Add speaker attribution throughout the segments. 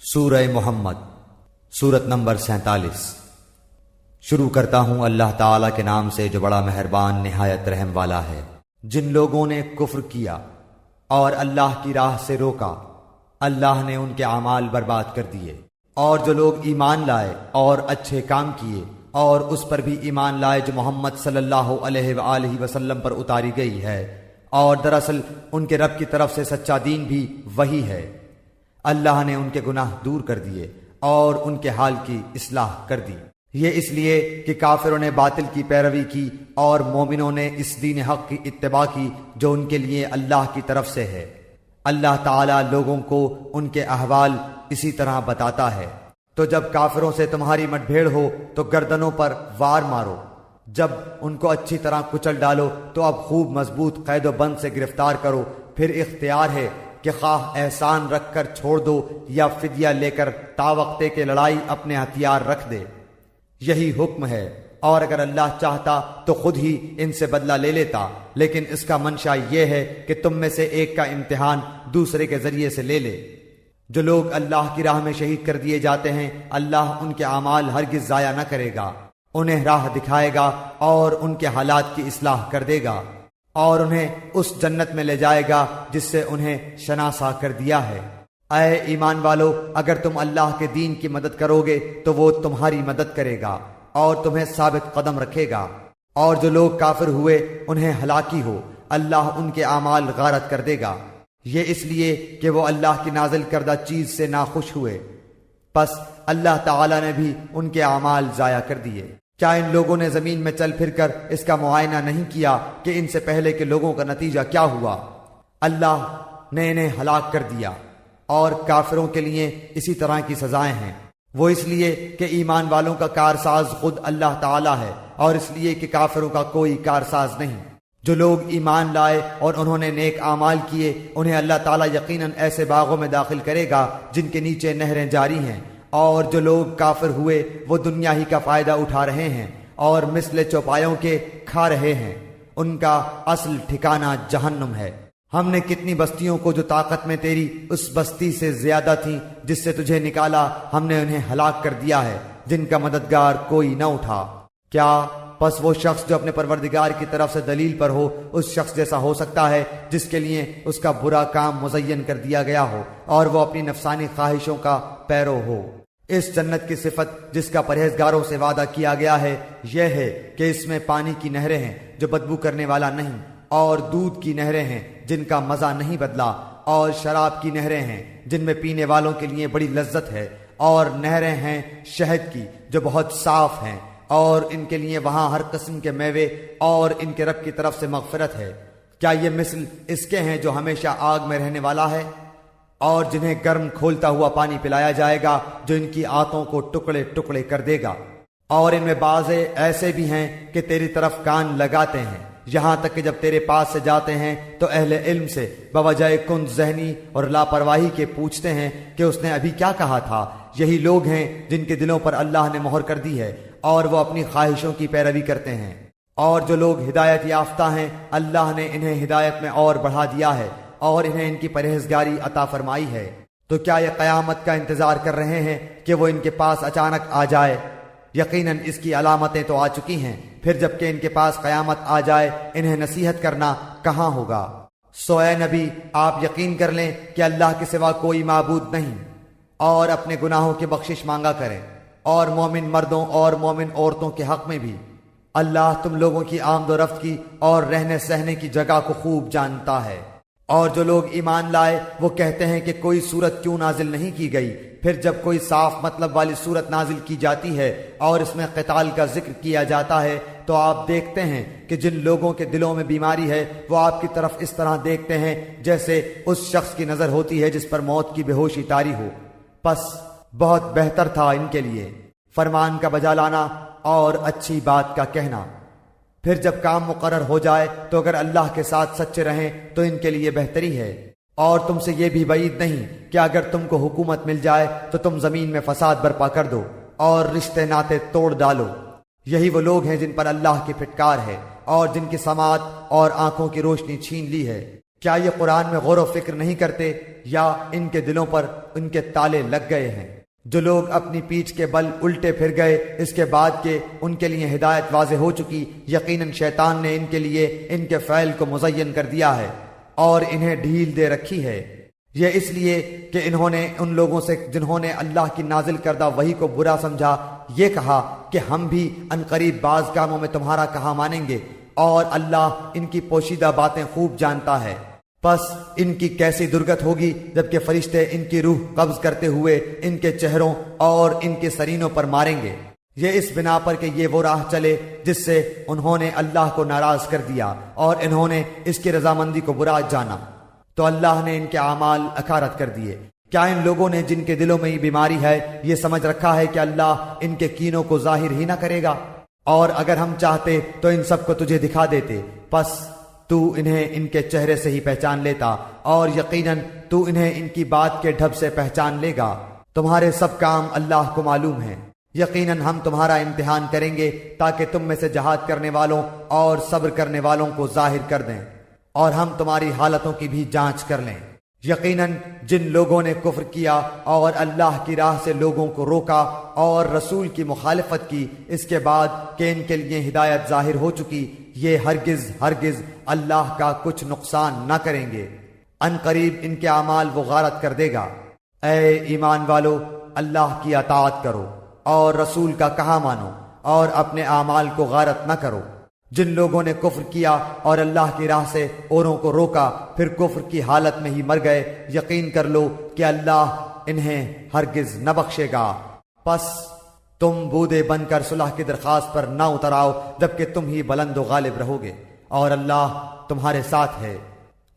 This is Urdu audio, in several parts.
Speaker 1: سورہ محمد سورت نمبر 47۔ شروع کرتا ہوں اللہ تعالیٰ کے نام سے جو بڑا مہربان نہایت رحم والا ہے۔ جن لوگوں نے کفر کیا اور اللہ کی راہ سے روکا، اللہ نے ان کے اعمال برباد کر دیے، اور جو لوگ ایمان لائے اور اچھے کام کیے اور اس پر بھی ایمان لائے جو محمد صلی اللہ علیہ وآلہ وسلم پر اتاری گئی ہے، اور دراصل ان کے رب کی طرف سے سچا دین بھی وہی ہے، اللہ نے ان کے گناہ دور کر دیے اور ان کے حال کی اصلاح کر دی۔ یہ اس لیے کہ کافروں نے باطل کی پیروی کی اور مومنوں نے اس دین حق کی اتباع کی جو ان کے لیے اللہ کی طرف سے ہے۔ اللہ تعالیٰ لوگوں کو ان کے احوال اسی طرح بتاتا ہے۔ تو جب کافروں سے تمہاری مٹ بھیڑ ہو تو گردنوں پر وار مارو، جب ان کو اچھی طرح کچل ڈالو تو اب خوب مضبوط قید و بند سے گرفتار کرو، پھر اختیار ہے کہ خواہ احسان رکھ کر چھوڑ دو یا فدیہ لے کر تا وقتے کے لڑائی اپنے ہتھیار رکھ دے، یہی حکم ہے۔ اور اگر اللہ چاہتا تو خود ہی ان سے بدلہ لے لیتا، لیکن اس کا منشا یہ ہے کہ تم میں سے ایک کا امتحان دوسرے کے ذریعے سے لے لے۔ جو لوگ اللہ کی راہ میں شہید کر دیے جاتے ہیں، اللہ ان کے اعمال ہرگز ضائع نہ کرے گا، انہیں راہ دکھائے گا اور ان کے حالات کی اصلاح کر دے گا، اور انہیں اس جنت میں لے جائے گا جس سے انہیں شناسا کر دیا ہے۔ اے ایمان والو، اگر تم اللہ کے دین کی مدد کرو گے تو وہ تمہاری مدد کرے گا اور تمہیں ثابت قدم رکھے گا، اور جو لوگ کافر ہوئے انہیں ہلاکی ہو، اللہ ان کے اعمال غارت کر دے گا، یہ اس لیے کہ وہ اللہ کی نازل کردہ چیز سے ناخوش ہوئے، پس اللہ تعالی نے بھی ان کے اعمال ضائع کر دیے۔ کیا ان لوگوں نے زمین میں چل پھر کر اس کا معائنہ نہیں کیا کہ ان سے پہلے کے لوگوں کا نتیجہ کیا ہوا؟ اللہ نے انہیں ہلاک کر دیا، اور کافروں کے لیے اسی طرح کی سزائیں ہیں۔ وہ اس لیے کہ ایمان والوں کا کارساز خود اللہ تعالی ہے، اور اس لیے کہ کافروں کا کوئی کارساز نہیں۔ جو لوگ ایمان لائے اور انہوں نے نیک اعمال کیے، انہیں اللہ تعالی یقیناً ایسے باغوں میں داخل کرے گا جن کے نیچے نہریں جاری ہیں، اور جو لوگ کافر ہوئے وہ دنیا ہی کا فائدہ اٹھا رہے ہیں اور مثل چوپایوں کے کھا رہے ہیں، ان کا اصل ٹھکانہ جہنم ہے۔ ہم نے کتنی بستیوں کو جو طاقت میں تیری اس بستی سے زیادہ تھیں جس سے تجھے نکالا، ہم نے انہیں ہلاک کر دیا ہے، جن کا مددگار کوئی نہ اٹھا۔ کیا پس وہ شخص جو اپنے پروردگار کی طرف سے دلیل پر ہو اس شخص جیسا ہو سکتا ہے جس کے لیے اس کا برا کام مزین کر دیا گیا ہو اور وہ اپنی نفسانی خواہشوں کا پیرو ہو؟ اس جنت کی صفت جس کا پرہیزگاروں سے وعدہ کیا گیا ہے یہ ہے کہ اس میں پانی کی نہریں ہیں جو بدبو کرنے والا نہیں، اور دودھ کی نہریں ہیں جن کا مزہ نہیں بدلا، اور شراب کی نہریں ہیں جن میں پینے والوں کے لیے بڑی لذت ہے، اور نہریں ہیں شہد کی جو بہت صاف ہیں، اور ان کے لیے وہاں ہر قسم کے میوے، اور ان کے رب کی طرف سے مغفرت ہے۔ کیا یہ مثل اس کے ہیں جو ہمیشہ آگ میں رہنے والا ہے، اور جنہیں گرم کھولتا ہوا پانی پلایا جائے گا جو ان کی آنتوں کو ٹکڑے ٹکڑے کر دے گا؟ اور ان میں بعض ایسے بھی ہیں کہ تیری طرف کان لگاتے ہیں، یہاں تک کہ جب تیرے پاس سے جاتے ہیں تو اہل علم سے بوجہ کند ذہنی اور لاپرواہی کے پوچھتے ہیں کہ اس نے ابھی کیا کہا تھا۔ یہی لوگ ہیں جن کے دلوں پر اللہ نے مہر کر دی ہے اور وہ اپنی خواہشوں کی پیروی کرتے ہیں، اور جو لوگ ہدایت یافتہ ہیں اللہ نے انہیں ہدایت میں اور بڑھا دیا ہے اور انہیں ان کی پرہیزگاری عطا فرمائی ہے۔ تو کیا یہ قیامت کا انتظار کر رہے ہیں کہ وہ ان کے پاس اچانک آ جائے؟ یقیناً اس کی علامتیں تو آ چکی ہیں، پھر جب کہ ان کے پاس قیامت آ جائے انہیں نصیحت کرنا کہاں ہوگا؟ سو اے نبی، آپ یقین کر لیں کہ اللہ کے سوا کوئی معبود نہیں، اور اپنے گناہوں کی بخشش مانگا کریں، اور مومن مردوں اور مومن عورتوں کے حق میں بھی اللہ تم لوگوں کی آمد و رفت کی اور رہنے سہنے کی جگہ کو خوب جانتا ہے۔ اور جو لوگ ایمان لائے وہ کہتے ہیں کہ کوئی صورت کیوں نازل نہیں کی گئی، پھر جب کوئی صاف مطلب والی صورت نازل کی جاتی ہے اور اس میں قتال کا ذکر کیا جاتا ہے تو آپ دیکھتے ہیں کہ جن لوگوں کے دلوں میں بیماری ہے وہ آپ کی طرف اس طرح دیکھتے ہیں جیسے اس شخص کی نظر ہوتی ہے جس پر موت کی بے ہوشی طاری ہو۔ پس بہت بہتر تھا ان کے لیے فرمان کا بجا لانا اور اچھی بات کا کہنا، پھر جب کام مقرر ہو جائے تو اگر اللہ کے ساتھ سچے رہیں تو ان کے لیے بہتری ہے۔ اور تم سے یہ بھی بعید نہیں کہ اگر تم کو حکومت مل جائے تو تم زمین میں فساد برپا کر دو اور رشتے ناطے توڑ ڈالو۔ یہی وہ لوگ ہیں جن پر اللہ کی پھٹکار ہے اور جن کی سماعت اور آنکھوں کی روشنی چھین لی ہے۔ کیا یہ قرآن میں غور و فکر نہیں کرتے یا ان کے دلوں پر ان کے تالے لگ گئے ہیں؟ جو لوگ اپنی پیٹھ کے بل الٹے پھر گئے اس کے بعد کہ ان کے لیے ہدایت واضح ہو چکی، یقیناً شیطان نے ان کے لیے ان کے فعل کو مزین کر دیا ہے اور انہیں ڈھیل دے رکھی ہے۔ یہ اس لیے کہ انہوں نے ان لوگوں سے جنہوں نے اللہ کی نازل کردہ وحی کو برا سمجھا یہ کہا کہ ہم بھی عنقریب بعض کاموں میں تمہارا کہا مانیں گے، اور اللہ ان کی پوشیدہ باتیں خوب جانتا ہے۔ پس ان کی کیسی درگت ہوگی جبکہ فرشتے ان کی روح قبض کرتے ہوئے ان کے چہروں اور ان کے سرینوں پر ماریں گے، یہ اس بنا پر کہ یہ وہ راہ چلے جس سے انہوں نے اللہ کو ناراض کر دیا اور انہوں نے اس کی رضامندی کو برا جانا، تو اللہ نے ان کے اعمال اکارت کر دیے۔ کیا ان لوگوں نے جن کے دلوں میں یہ بیماری ہے یہ سمجھ رکھا ہے کہ اللہ ان کے کینوں کو ظاہر ہی نہ کرے گا؟ اور اگر ہم چاہتے تو ان سب کو تجھے دکھا دیتے، پس تو انہیں ان کے چہرے سے ہی پہچان لیتا، اور یقیناً تو انہیں ان کی بات کے ڈھب سے پہچان لے گا۔ تمہارے سب کام اللہ کو معلوم ہیں۔ یقیناً ہم تمہارا امتحان کریں گے تاکہ تم میں سے جہاد کرنے والوں اور صبر کرنے والوں کو ظاہر کر دیں، اور ہم تمہاری حالتوں کی بھی جانچ کر لیں۔ یقیناً جن لوگوں نے کفر کیا اور اللہ کی راہ سے لوگوں کو روکا اور رسول کی مخالفت کی اس کے بعد کہ ان کے لیے ہدایت ظاہر ہو چکی، یہ ہرگز اللہ کا کچھ نقصان نہ کریں گے۔ ان قریب ان کے اعمال وہ غارت کر دے گا۔ اے ایمان والو، اللہ کی اطاعت کرو اور رسول کا کہا مانو اور اپنے اعمال کو غارت نہ کرو۔ جن لوگوں نے کفر کیا اور اللہ کی راہ سے اوروں کو روکا پھر کفر کی حالت میں ہی مر گئے، یقین کر لو کہ اللہ انہیں ہرگز نہ بخشے گا۔ پس تم بودے بن کر صلح کی درخواست پر نہ اتر آؤ جبکہ تم ہی بلند و غالب رہو گے، اور اللہ تمہارے ساتھ ہے۔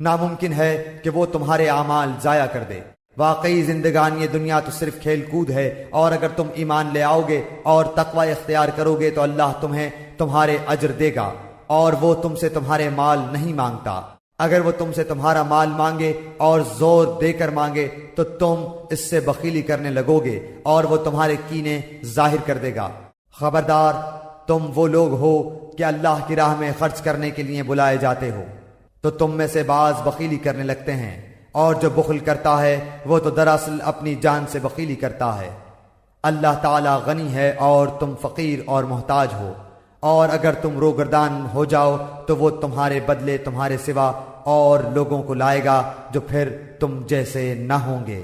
Speaker 1: ناممکن ہے کہ وہ تمہارے اعمال ضائع کر دے۔ واقعی زندگانی دنیا تو صرف کھیل کود ہے، اور اگر تم ایمان لے آؤ گے اور تقوی اختیار کرو گے تو اللہ تمہیں تمہارے اجر دے گا، اور وہ تم سے تمہارے مال نہیں مانگتا۔ اگر وہ تم سے تمہارا مال مانگے اور زور دے کر مانگے تو تم اس سے بخیلی کرنے لگو گے، اور وہ تمہارے کینے ظاہر کر دے گا۔ خبردار، تم وہ لوگ ہو کہ اللہ کی راہ میں خرچ کرنے کے لیے بلائے جاتے ہو تو تم میں سے بعض بخیلی کرنے لگتے ہیں، اور جو بخل کرتا ہے وہ تو دراصل اپنی جان سے بخیلی کرتا ہے۔ اللہ تعالی غنی ہے اور تم فقیر اور محتاج ہو، اور اگر تم روگردان ہو جاؤ تو وہ تمہارے بدلے تمہارے سوا اور لوگوں کو لائے گا جو پھر تم جیسے نہ ہوں گے۔